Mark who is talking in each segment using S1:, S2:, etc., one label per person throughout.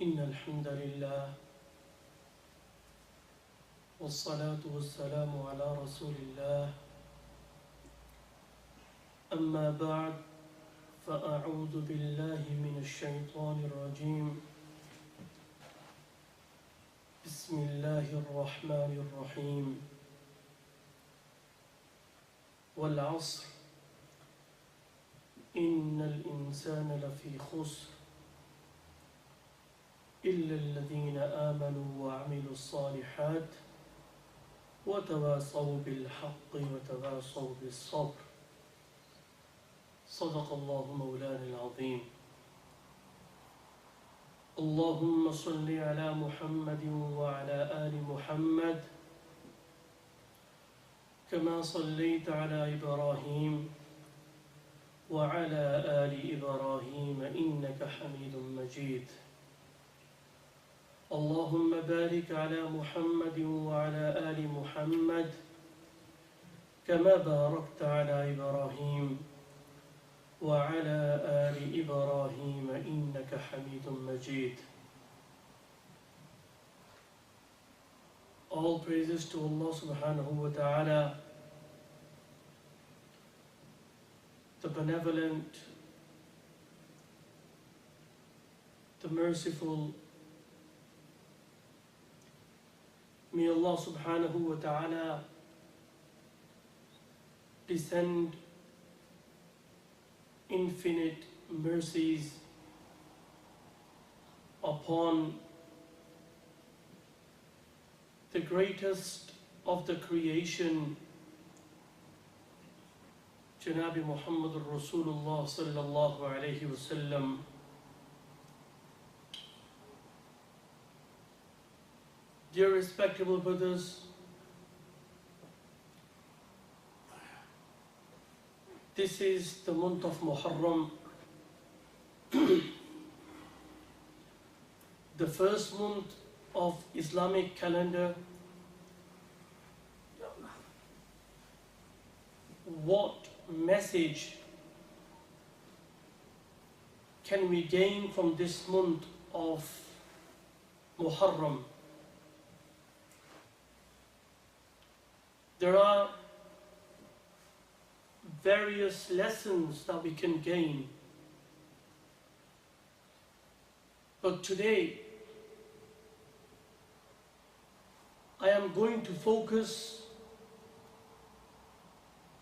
S1: إن الحمد لله والصلاة والسلام على رسول الله أما بعد فأعوذ بالله من الشيطان الرجيم بسم الله الرحمن الرحيم والعصر إن الإنسان لفي خسر إلا الذين آمنوا وعملوا الصالحات وتواصوا بالحق وتواصوا بالصبر صدق الله مولانا العظيم. اللهم صل على محمد وعلى آل محمد كما صليت على إبراهيم وعلى آل إبراهيم إنك حميد مجيد. اللهم بارك على محمد وعلى آل محمد كما باركت على إبراهيم وعلى آل إبراهيم إنك حميد مجيد. All praises to Allah subhanahu wa ta'ala, the benevolent, the merciful. May Allah subhanahu wa ta'ala descend infinite mercies upon the greatest of the creation, Janabi Muhammad Rasulullah sallallahu alayhi wa sallam. Dear respectable brothers, this is the month of Muharram, the first month of Islamic calendar. What message can we gain from this month of Muharram? There are various lessons that we can gain, but today I am going to focus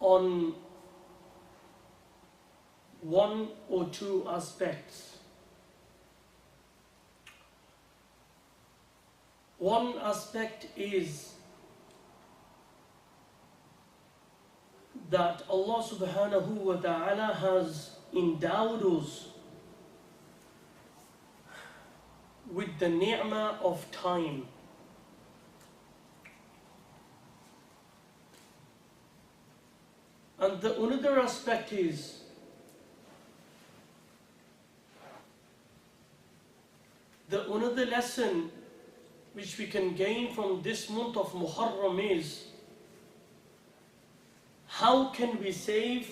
S1: on one or two aspects. One aspect is that Allah subhanahu wa ta'ala has endowed us with the ni'mah of time. And the another aspect is the another lesson which we can gain from this month of Muharram is how can we save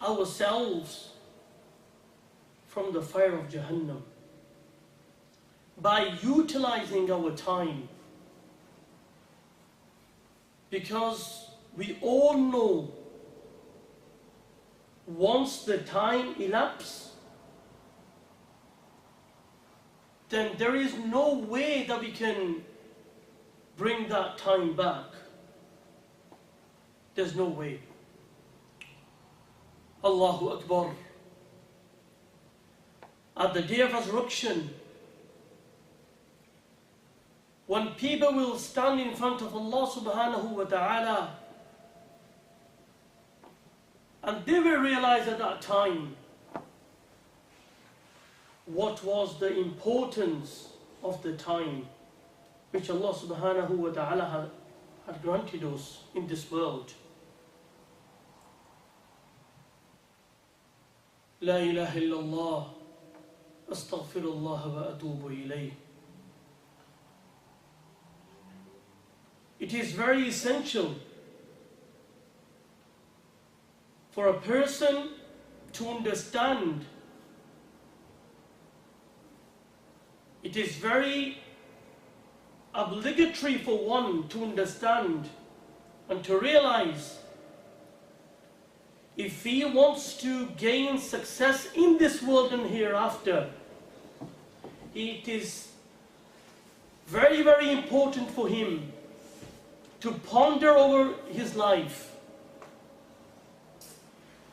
S1: ourselves from the fire of Jahannam by utilizing our time. Because we all know once the time elapses, then there is no way that we can bring that time back. There's no way. Allahu Akbar. At the day of resurrection, when people will stand in front of Allah subhanahu wa ta'ala, and they will realize at that time what was the importance of the time which Allah subhanahu wa ta'ala had granted us in this world. La ilaha illallah, astaghfirullah wa atubu ilayh. It is very essential for a person to understand it is very obligatory for one to understand and to realize, if he wants to gain success in this world and hereafter, it is very, very important for him to ponder over his life.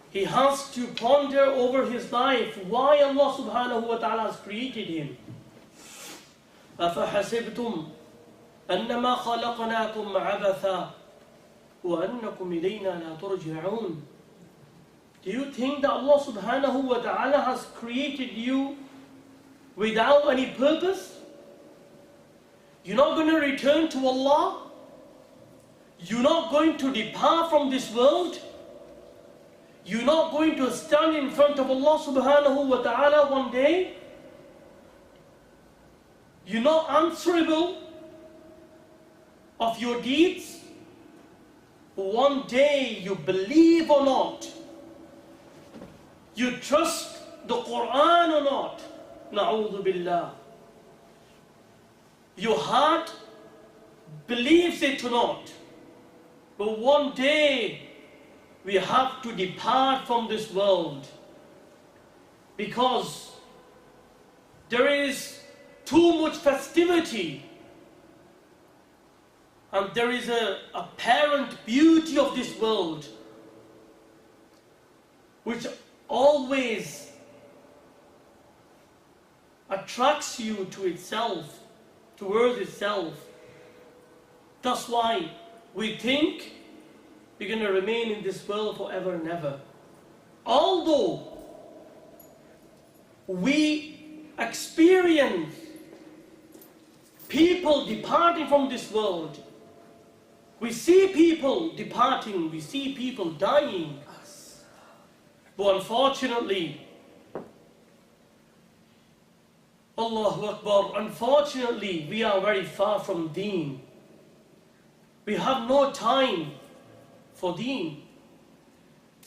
S1: He has to ponder over his life, why Allah subhanahu wa ta'ala has created him. أَفَحَسِبْتُمْ أَنَّمَا خَلَقْنَاكُمْ عَبَثًا وَأَنَّكُمْ إِلَيْنَا لَا تُرْجَعُونَ. Do you think that Allah subhanahu wa ta'ala has created you without any purpose? You're not going to return to Allah? You're not going to depart from this world? You're not going to stand in front of Allah subhanahu wa ta'ala one day? You're not answerable of your deeds? One day, you believe or not, you trust the Quran or not, na'udhu billah, your heart believes it or not, but one day we have to depart from this world, because there is too much festivity and there is a apparent beauty of this world which always attracts you to itself, towards itself. That's why we think we're going to remain in this world forever and ever. Although we experience people departing from this world, we see people departing, we see people dying, but unfortunately, Allahu Akbar, unfortunately we are very far from deen. We have no time for deen.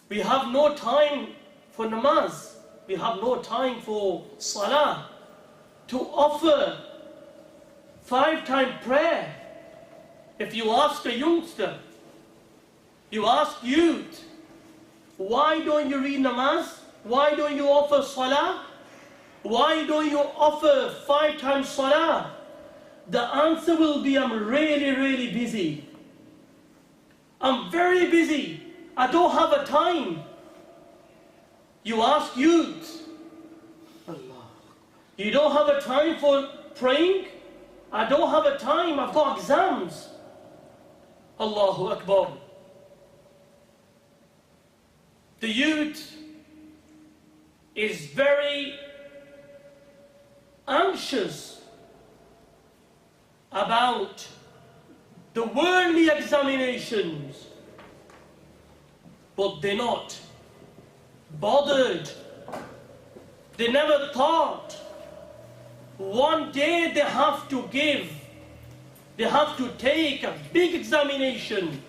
S1: We have no time for namaz. We have no time for salah, to offer 5-time prayer. If you ask a youngster, you ask youth, why don't you read namaz? Why don't you offer salah? Why don't you offer 5 times salah? The answer will be, I'm really, really busy. I'm very busy. I don't have a time. You ask youth, you don't have a time for praying? I don't have a time, I've got exams. Allahu Akbar. The youth is very anxious about the worldly examinations, but they're not bothered. They never thought one day they have to take a big examination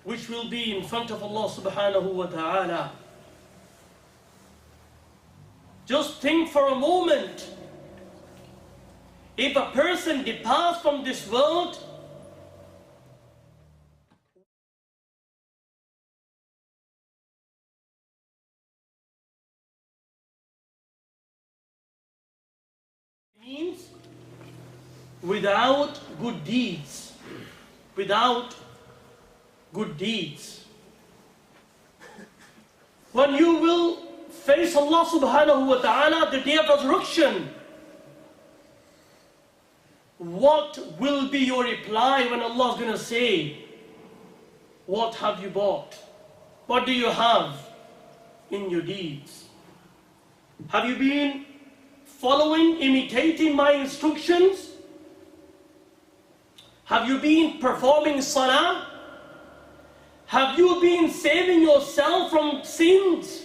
S1: which will be in front of Allah subhanahu wa ta'ala. Just think for a moment, if a person departs from this world, means without good deeds. Without good deeds. When you will face Allah subhanahu wa ta'ala the day of resurrection, what will be your reply when Allah is going to say, what have you bought? What do you have in your deeds? Have you been following, imitating my instructions? Have you been performing salah? Have you been saving yourself from sins?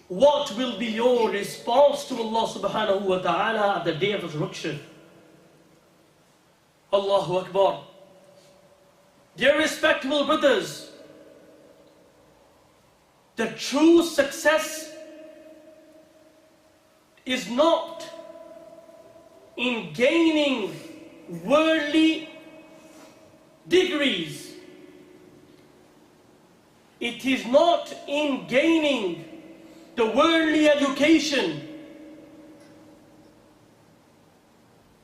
S1: What will be your response to Allah subhanahu wa ta'ala at the day of resurrection? Allahu Akbar. Dear respectable brothers, the true success is not in gaining worldly degrees. It is not in gaining the worldly education.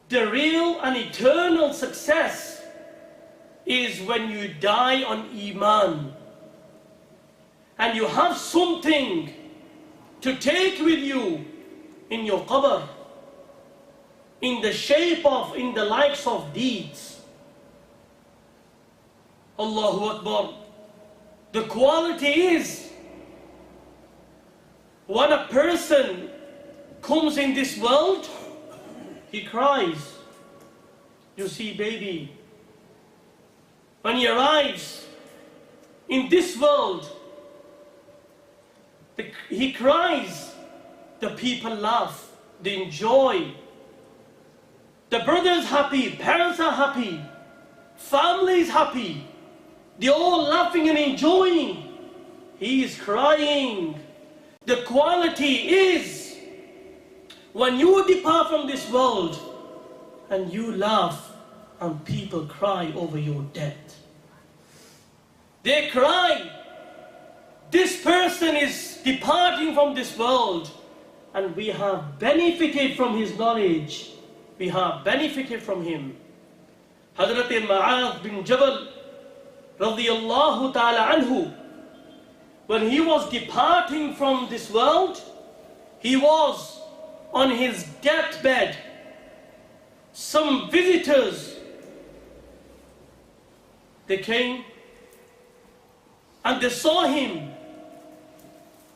S1: The real and eternal success is when you die on Iman and you have something to take with you in your qabr, in the likes of deeds. Allahu Akbar. The quality is, when a person comes in this world, he cries. You see, baby, when he arrives in this world, he cries. The people laugh, they enjoy. The brother's happy, parents are happy, family is happy. They're all laughing and enjoying. He is crying. The quality is, when you depart from this world and you laugh and people cry over your death. They cry. This person is departing from this world and we have benefited from his knowledge. We have benefited from him. Hazrat Mu'adh bin Jabal radiyallahu ta'ala anhu, when he was departing from this world, he was on his deathbed. Some visitors, they came and they saw him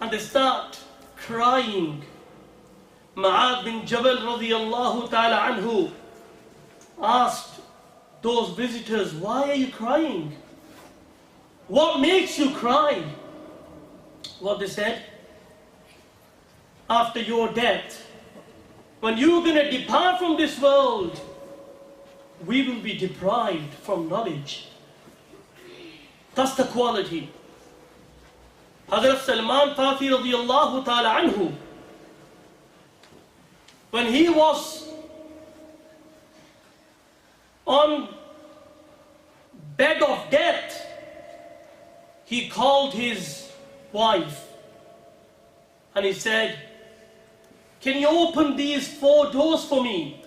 S1: and they start crying. Mu'adh bin Jabal radiyallahu ta'ala anhu asked those visitors, why are you crying? What makes you cry? What they said, after your death, when you're going to depart from this world, we will be deprived from knowledge. That's the quality. Hazrat Salman Farsi radiyallahu ta'ala anhu, when he was on bed of death, he called his wife and he said, can you open these 4 doors for me?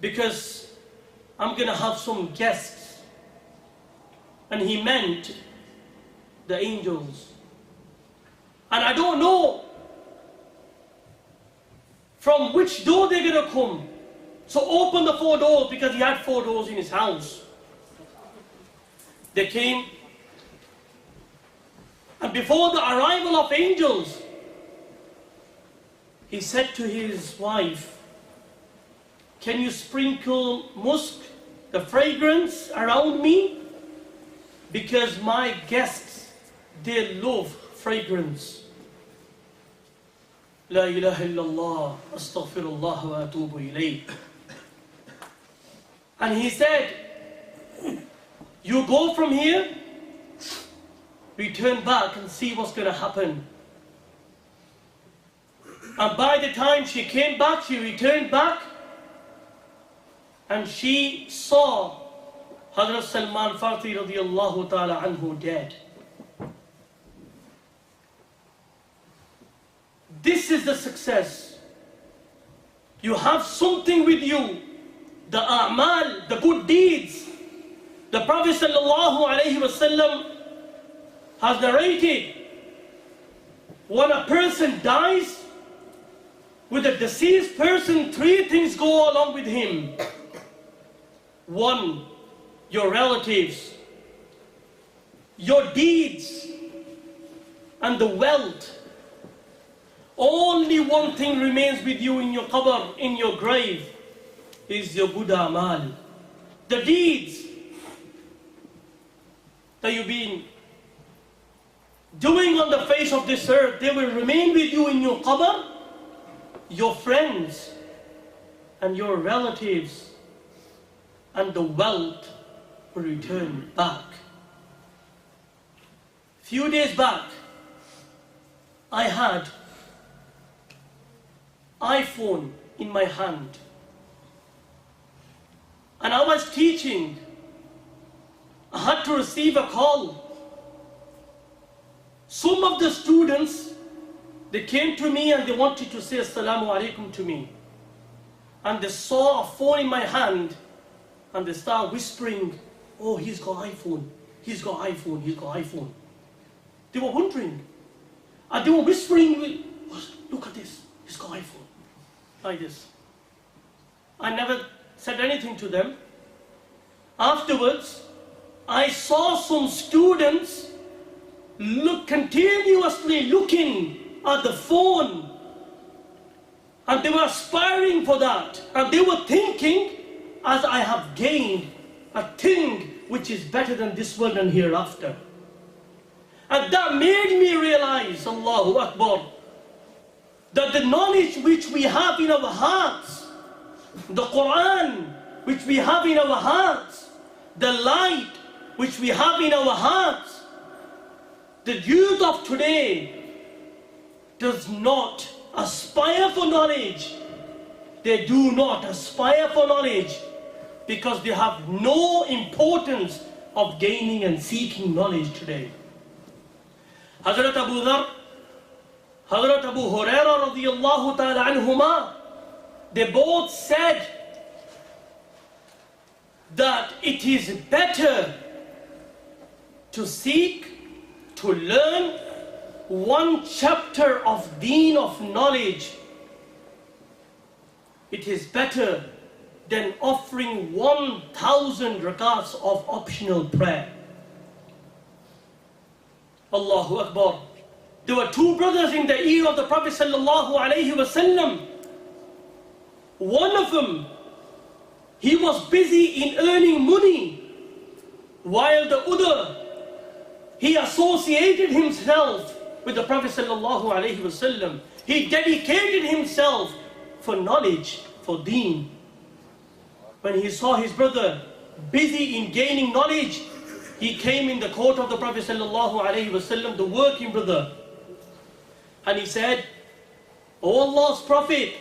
S1: Because I'm going to have some guests. And he meant the angels. And I don't know from which door they're going to come. So open the 4 doors, because he had 4 doors in his house. They came. And before the arrival of angels, he said to his wife, can you sprinkle musk, the fragrance, around me? Because my guests, they love fragrance. La ilaha illallah, astaghfirullah wa atubu ilayh. And he said, you go from here, return back and see what's going to happen. And by the time she came back, she returned back, and she saw Hazrat Salman Farsi radiyallahu ta'ala anhu dead. This is the success. You have something with you, the a'mal, the good deeds. The Prophet sallallahu alayhi wasallam has narrated, when a person dies, with a deceased person, 3 things go along with him. 1, your relatives, your deeds, and the wealth. Only one thing remains with you in your qabr, in your grave, is your good amal. The deeds that you've been doing on the face of this earth, they will remain with you in your qabr. Your friends and your relatives and the wealth will return back. Few days back, I had iPhone in my hand. And I was teaching. I had to receive a call. Some of the students, they came to me and they wanted to say Assalamu alaikum to me. And they saw a phone in my hand and they started whispering, oh, he's got iPhone, he's got iPhone, he's got iPhone. They were wondering. And they were whispering, look at this, he's got iPhone. Like this. I never said anything to them. Afterwards, I saw some students continuously looking at the phone, and they were aspiring for that, and they were thinking, as I have gained a thing which is better than this world and hereafter. And that made me realize, Allahu Akbar, that the knowledge which we have in our hearts, the Quran which we have in our hearts, the light which we have in our hearts, the youth of today does not aspire for knowledge. They do not aspire for knowledge because they have no importance of gaining and seeking knowledge today. Hazrat Abu Dhar, Hazrat Abu Huraira radiyallahu ta'ala anhuma, they both said that it is better to seek, to learn one chapter of deen, of knowledge. It is better than offering 1,000 rakats of optional prayer. Allahu Akbar. There were two brothers in the era of the Prophet sallallahu alaihi wasallam. One of them, he was busy in earning money, while the other, he associated himself with the Prophet sallallahu alaihi wasallam. He dedicated himself for knowledge, for deen. When he saw his brother busy in gaining knowledge, he came in the court of the Prophet sallallahu alaihi wasallam, the working brother, and he said, "O Allah's Prophet,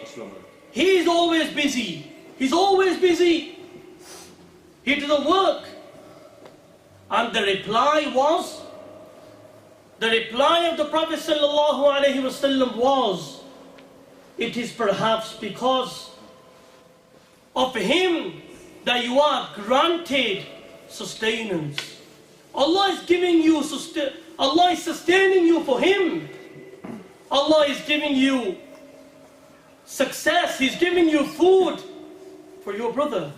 S1: he is always busy. He's always busy. He doesn't work." And the reply of the Prophet sallallahu alaihi wasallam was, "It is perhaps because of him that you are granted sustenance. Allah is giving you Allah is sustaining you for him. Allah is giving you success. He's giving you food for your brother."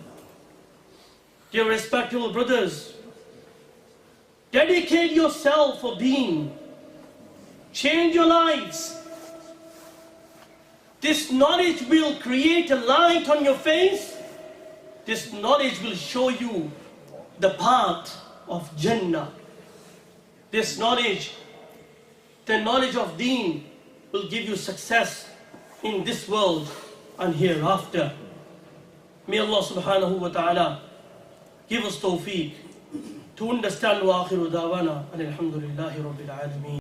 S1: Dear respectable brothers, dedicate yourself for deen. Change your lives. This knowledge will create a light on your face. This knowledge will show you the path of Jannah. This knowledge, the knowledge of deen, will give you success in this world and hereafter. May Allah subhanahu wa ta'ala give us tawfiq to understand. Wa akhiru dawana and alhamdulillahi rabbil alameen.